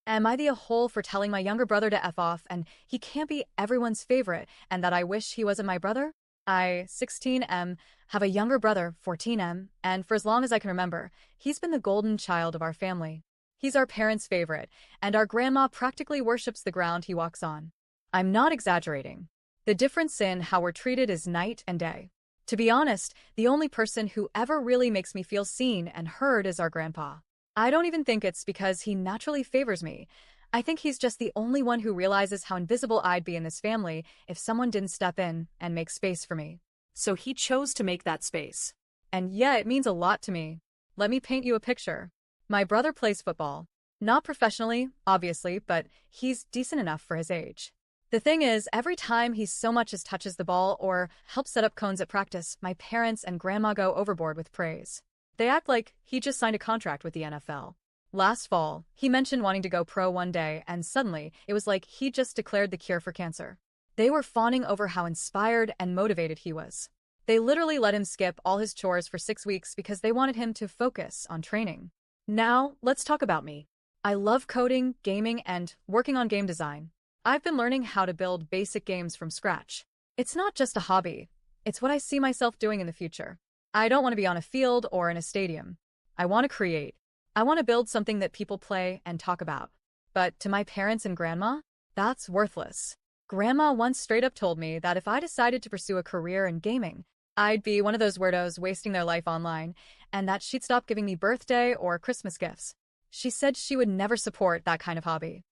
Am I the a hole for telling my younger brother to F off and he can't be everyone's favorite and that I wish he wasn't my brother? I, 16M, have a younger brother, 14M, and for as long as I can remember, he's been the golden child of our family. He's our parents' favorite, and our grandma practically worships the ground he walks on. I'm not exaggerating. The difference in how we're treated is night and day. To be honest, the only person who ever really makes me feel seen and heard is our grandpa. I don't even think it's because he naturally favors me. I think he's just the only one who realizes how invisible I'd be in this family if someone didn't step in and make space for me. So he chose to make that space. And yeah, it means a lot to me. Let me paint you a picture. My brother plays football. Not professionally, obviously, but he's decent enough for his age. The thing is, every time he so much as touches the ball or helps set up cones at practice, my parents and grandma go overboard with praise. They act like he just signed a contract with the NFL. Last fall, he mentioned wanting to go pro one day, and suddenly, it was like he just declared the cure for cancer. They were fawning over how inspired and motivated he was. They literally let him skip all his chores for 6 weeks because they wanted him to focus on training. Now, let's talk about me. I love coding, gaming, and working on game design. I've been learning how to build basic games from scratch. It's not just a hobby. It's what I see myself doing in the future. I don't want to be on a field or in a stadium. I want to create. I want to build something that people play and talk about. But to my parents and grandma, that's worthless. Grandma once straight up told me that if I decided to pursue a career in gaming, I'd be one of those weirdos wasting their life online, and that she'd stop giving me birthday or Christmas gifts. She said she would never support that kind of hobby.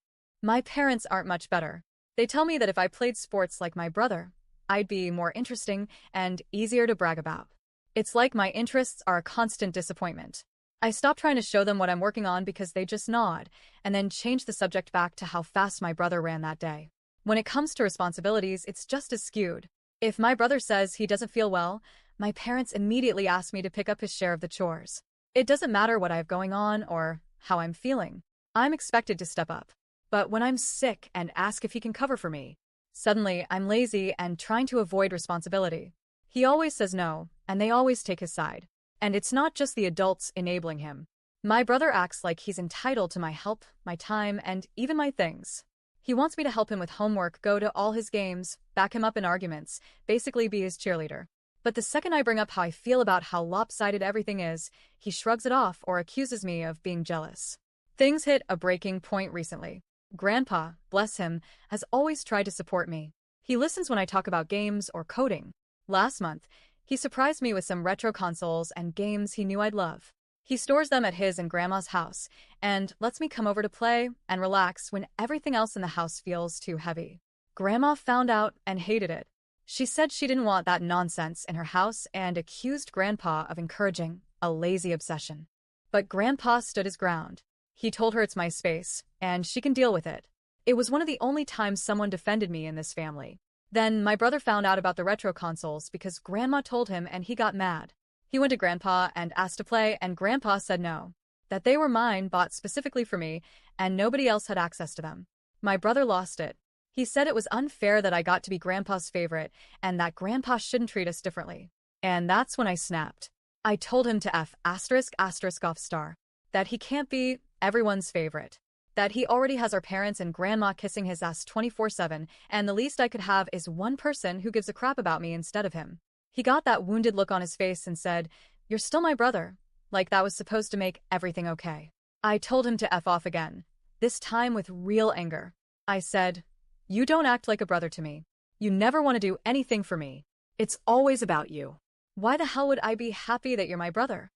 My parents aren't much better. They tell me that if I played sports like my brother, I'd be more interesting and easier to brag about. It's like my interests are a constant disappointment. I stop trying to show them what I'm working on because they just nod, and then change the subject back to how fast my brother ran that day. When it comes to responsibilities, it's just as skewed. If my brother says he doesn't feel well, my parents immediately ask me to pick up his share of the chores. It doesn't matter what I have going on or how I'm feeling. I'm expected to step up. But when I'm sick and ask if he can cover for me, suddenly I'm lazy and trying to avoid responsibility. He always says no, and they always take his side. And it's not just the adults enabling him. My brother acts like he's entitled to my help, my time, and even my things. He wants me to help him with homework, go to all his games, back him up in arguments, basically be his cheerleader. But the second I bring up how I feel about how lopsided everything is, he shrugs it off or accuses me of being jealous. Things hit a breaking point recently. Grandpa, bless him, has always tried to support me. He listens when I talk about games or coding. Last month, he surprised me with some retro consoles and games he knew I'd love. He stores them at his and Grandma's house and lets me come over to play and relax when everything else in the house feels too heavy. Grandma found out and hated it. She said she didn't want that nonsense in her house and accused Grandpa of encouraging a lazy obsession. But Grandpa stood his ground. He told her it's my space, and she can deal with it. It was one of the only times someone defended me in this family. Then my brother found out about the retro consoles because Grandma told him and he got mad. He went to Grandpa and asked to play, and Grandpa said no. That they were mine, bought specifically for me, and nobody else had access to them. My brother lost it. He said it was unfair that I got to be Grandpa's favorite and that Grandpa shouldn't treat us differently. And that's when I snapped. I told him to F*** off star. That he can't be everyone's favorite. That he already has our parents and grandma kissing his ass 24/7, and the least I could have is one person who gives a crap about me instead of him. He got that wounded look on his face and said, "You're still my brother," like that was supposed to make everything okay. I told him to F off again, this time with real anger. I said, "You don't act like a brother to me. You never want to do anything for me. It's always about you. Why the hell would I be happy that you're my brother?"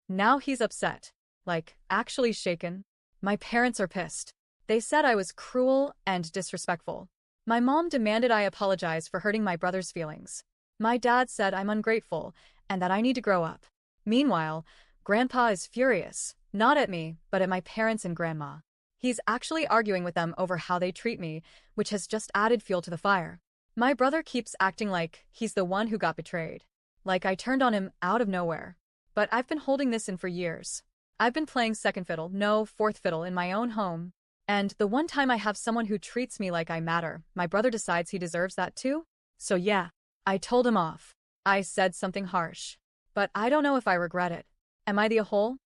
Now he's upset. Like, actually shaken. My parents are pissed. They said I was cruel and disrespectful. My mom demanded I apologize for hurting my brother's feelings. My dad said I'm ungrateful and that I need to grow up. Meanwhile, Grandpa is furious, not at me, but at my parents and grandma. He's actually arguing with them over how they treat me, which has just added fuel to the fire. My brother keeps acting like he's the one who got betrayed. Like I turned on him out of nowhere. But I've been holding this in for years. I've been playing second fiddle, no, fourth fiddle in my own home. And the one time I have someone who treats me like I matter, my brother decides he deserves that too? So yeah, I told him off. I said something harsh. But I don't know if I regret it. Am I the a-hole?